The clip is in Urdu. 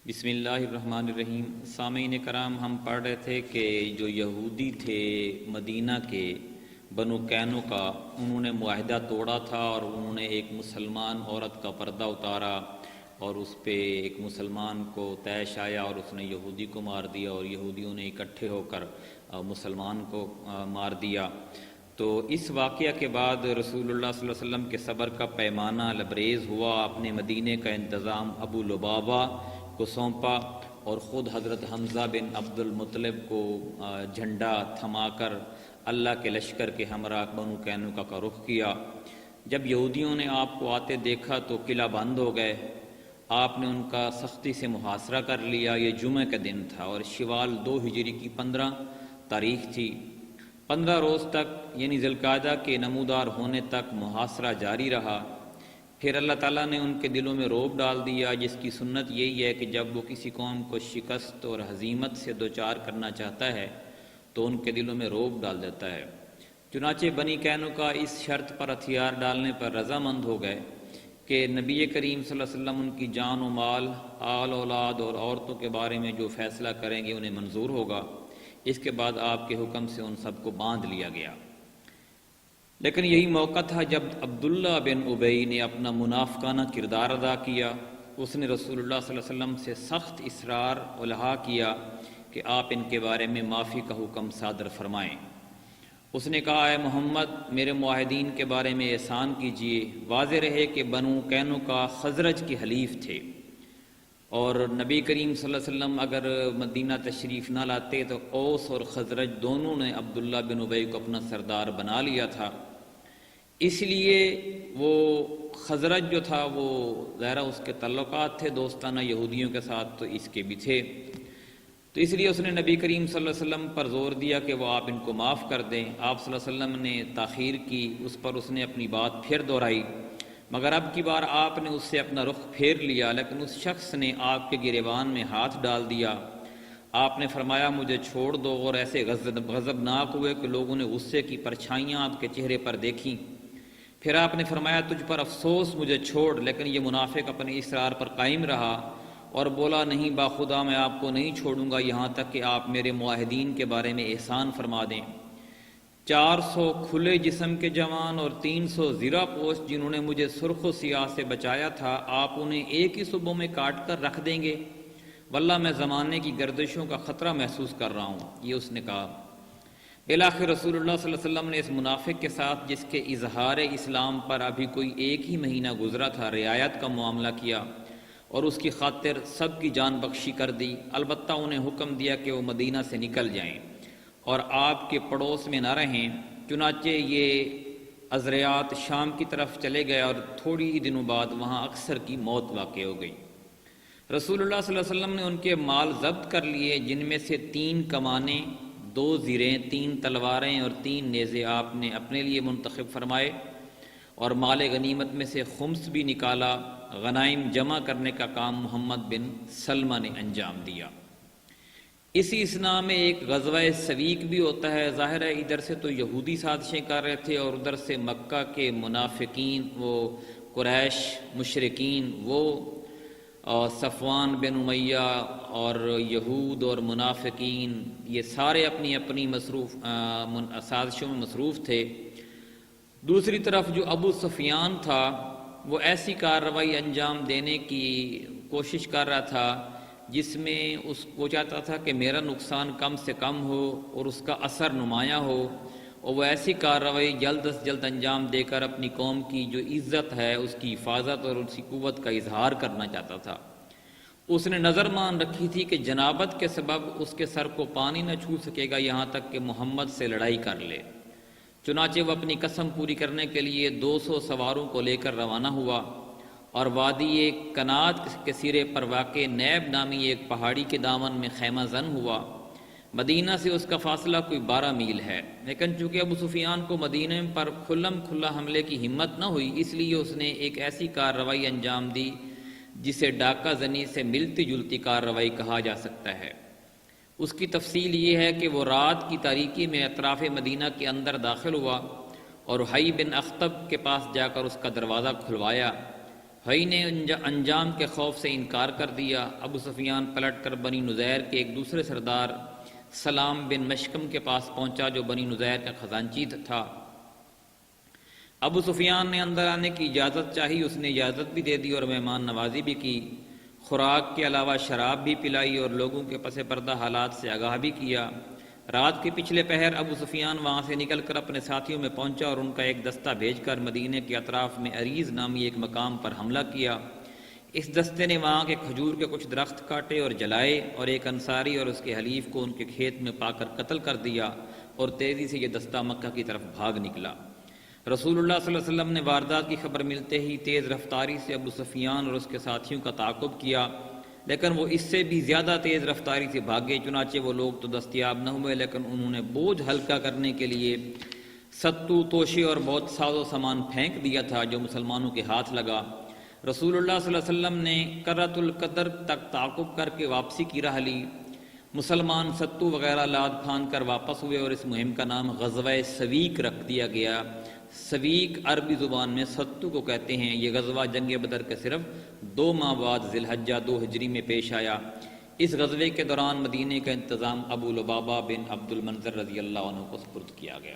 بسم اللہ الرحمن الرحیم۔ سامعین کرام، ہم پڑھ رہے تھے کہ جو یہودی تھے مدینہ کے بنو قینقاع، انہوں نے معاہدہ توڑا تھا اور انہوں نے ایک مسلمان عورت کا پردہ اتارا اور اس پہ ایک مسلمان کو طیش آیا اور اس نے یہودی کو مار دیا اور یہودیوں نے اکٹھے ہو کر مسلمان کو مار دیا۔ تو اس واقعہ کے بعد رسول اللہ صلی اللہ علیہ وسلم کے صبر کا پیمانہ لبریز ہوا۔ اپنے مدینے کا انتظام ابو لبابہ کو سونپا اور خود حضرت حمزہ بن عبد المطلب کو جھنڈا تھما کر اللہ کے لشکر کے ہمراہ بنو قینقاع کا رخ کیا۔ جب یہودیوں نے آپ کو آتے دیکھا تو قلعہ بند ہو گئے۔ آپ نے ان کا سختی سے محاصرہ کر لیا۔ یہ جمعہ کا دن تھا اور شوال 2 ہجری کی 15 تاریخ تھی۔ 15 روز تک یعنی ذی القعدہ کے نمودار ہونے تک محاصرہ جاری رہا۔ پھر اللہ تعالیٰ نے ان کے دلوں میں رعب ڈال دیا، جس کی سنت یہی ہے کہ جب وہ کسی قوم کو شکست اور ہزیمت سے دوچار کرنا چاہتا ہے تو ان کے دلوں میں رعب ڈال دیتا ہے۔ چنانچہ بنی قینقاع اس شرط پر ہتھیار ڈالنے پر رضامند ہو گئے کہ نبی کریم صلی اللہ علیہ وسلم ان کی جان و مال، آل اولاد اور عورتوں کے بارے میں جو فیصلہ کریں گے انہیں منظور ہوگا۔ اس کے بعد آپ کے حکم سے ان سب کو باندھ لیا گیا۔ لیکن یہی موقع تھا جب عبداللہ بن ابی نے اپنا منافقانہ کردار ادا کیا۔ اس نے رسول اللہ صلی اللہ علیہ وسلم سے سخت اصرار الحاح کیا کہ آپ ان کے بارے میں معافی کا حکم صادر فرمائیں۔ اس نے کہا، اے محمد، میرے معاہدین کے بارے میں احسان کیجیے۔ واضح رہے کہ بنو قینقاع خزرج کے حلیف تھے اور نبی کریم صلی اللہ علیہ وسلم اگر مدینہ تشریف نہ لاتے تو اوس اور خزرج دونوں نے عبداللہ بن ابی کو اپنا سردار بنا لیا تھا۔ اس لیے وہ خزرج جو تھا وہ ظاہرہ اس کے تعلقات تھے دوستانہ یہودیوں کے ساتھ، تو اس کے بھی تھے۔ تو اس لیے اس نے نبی کریم صلی اللہ علیہ وسلم پر زور دیا کہ وہ آپ ان کو معاف کر دیں۔ آپ صلی اللہ علیہ وسلم نے تاخیر کی، اس پر اس نے اپنی بات پھر دہرائی، مگر اب کی بار آپ نے اس سے اپنا رخ پھیر لیا، لیکن اس شخص نے آپ کے گریبان میں ہاتھ ڈال دیا۔ آپ نے فرمایا، مجھے چھوڑ دو، اور ایسے غضبناک ہوئے کہ لوگوں نے غصے کی پرچھائیاں آپ کے چہرے پر دیکھیں۔ پھر آپ نے فرمایا، تجھ پر افسوس، مجھے چھوڑ، لیکن یہ منافق اپنے اصرار پر قائم رہا اور بولا، نہیں باخدا میں آپ کو نہیں چھوڑوں گا یہاں تک کہ آپ میرے معاہدین کے بارے میں احسان فرما دیں۔ 400 کھلے جسم کے جوان اور 300 زرہ پوش جنہوں نے مجھے سرخ و سیاہ سے بچایا تھا، آپ انہیں ایک ہی صبح میں کاٹ کر رکھ دیں گے؟ واللہ میں زمانے کی گردشوں کا خطرہ محسوس کر رہا ہوں، یہ اس نے کہا۔ بالآخر رسول اللہ صلی اللہ علیہ وسلم نے اس منافق کے ساتھ، جس کے اظہار اسلام پر ابھی کوئی 1 ہی مہینہ گزرا تھا، رعایت کا معاملہ کیا اور اس کی خاطر سب کی جان بخشی کر دی۔ البتہ انہیں حکم دیا کہ وہ مدینہ سے نکل جائیں اور آپ کے پڑوس میں نہ رہیں۔ چنانچہ یہ ازریات شام کی طرف چلے گئے اور تھوڑی ہی دنوں بعد وہاں اکثر کی موت واقع ہو گئی۔ رسول اللہ صلی اللہ علیہ وسلم نے ان کے مال ضبط کر لیے، جن میں سے 3 کمانیں، 2 زریں، 3 تلواریں اور 3 نیزے آپ نے اپنے لیے منتخب فرمائے، اور مال غنیمت میں سے خمس بھی نکالا۔ غنائم جمع کرنے کا کام محمد بن سلمہ نے انجام دیا۔ اسی اثناء میں ایک غزوہ سویق بھی ہوتا ہے۔ ظاہر ہے ادھر سے تو یہودی سازشیں کر رہے تھے اور ادھر سے مکہ کے منافقین، وہ قریش مشرکین، وہ صفوان بن امیہ اور یہود اور منافقین، یہ سارے اپنی اپنی سازشوں میں مصروف تھے۔ دوسری طرف جو ابو سفیان تھا وہ ایسی کارروائی انجام دینے کی کوشش کر رہا تھا جس میں اس کو چاہتا تھا کہ میرا نقصان کم سے کم ہو اور اس کا اثر نمایاں ہو، اور وہ ایسی کارروائی جلد از جلد انجام دے کر اپنی قوم کی جو عزت ہے اس کی حفاظت اور اس کی قوت کا اظہار کرنا چاہتا تھا۔ اس نے نظر مان رکھی تھی کہ جنابت کے سبب اس کے سر کو پانی نہ چھو سکے گا یہاں تک کہ محمد سے لڑائی کر لے۔ چنانچہ وہ اپنی قسم پوری کرنے کے لیے 200 سواروں کو لے کر روانہ ہوا اور وادی کنات کے سرے پر واقع نیب نامی ایک پہاڑی کے دامن میں خیمہ زن ہوا۔ مدینہ سے اس کا فاصلہ کوئی 12 میل ہے، لیکن چونکہ ابو سفیان کو مدینہ پر کھلا حملے کی ہمت نہ ہوئی، اس لیے اس نے ایک ایسی کارروائی انجام دی جسے ڈاکہ زنی سے ملتی جلتی کارروائی کہا جا سکتا ہے۔ اس کی تفصیل یہ ہے کہ وہ رات کی تاریکی میں اطراف مدینہ کے اندر داخل ہوا اور حی بن اخطب کے پاس جا کر اس کا دروازہ کھلوایا۔ بھائی نے انجام کے خوف سے انکار کر دیا۔ ابو سفیان پلٹ کر بنی نذیر کے ایک دوسرے سردار سلام بن مشکم کے پاس پہنچا جو بنی نذیر کا خزانچی تھا۔ ابو سفیان نے اندر آنے کی اجازت چاہی، اس نے اجازت بھی دے دی اور مہمان نوازی بھی کی، خوراک کے علاوہ شراب بھی پلائی اور لوگوں کے پس پردہ حالات سے آگاہ بھی کیا۔ رات کے پچھلے پہر ابو سفیان وہاں سے نکل کر اپنے ساتھیوں میں پہنچا اور ان کا ایک دستہ بھیج کر مدینے کے اطراف میں عریض نامی ایک مقام پر حملہ کیا۔ اس دستے نے وہاں کے کھجور کے کچھ درخت کاٹے اور جلائے اور ایک انصاری اور اس کے حلیف کو ان کے کھیت میں پا کر قتل کر دیا اور تیزی سے یہ دستہ مکہ کی طرف بھاگ نکلا۔ رسول اللہ صلی اللہ علیہ وسلم نے واردات کی خبر ملتے ہی تیز رفتاری سے ابو سفیان اور اس کے ساتھیوں کا تعاقب کیا، لیکن وہ اس سے بھی زیادہ تیز رفتاری سے بھاگے۔ چنانچہ وہ لوگ تو دستیاب نہ ہوئے، لیکن انہوں نے بوجھ ہلکا کرنے کے لیے ستو، توشے اور بہت ساز و سامان پھینک دیا تھا جو مسلمانوں کے ہاتھ لگا۔ رسول اللہ صلی اللہ علیہ وسلم نے کرۃ القدر تک تعاقب کر کے واپسی کی راہ لی۔ مسلمان ستو وغیرہ لاد پھاند کر واپس ہوئے اور اس مہم کا نام غزوہ سویق رکھ دیا گیا۔ سویق عربی زبان میں ستو کو کہتے ہیں۔ یہ غزوہ جنگ بدر کے صرف 2 ماہ بعد ذی الحجہ 2 ہجری میں پیش آیا۔ اس غزوے کے دوران مدینے کا انتظام ابو لبابہ بن عبد المنذر رضی اللہ عنہ کو سپرد کیا گیا۔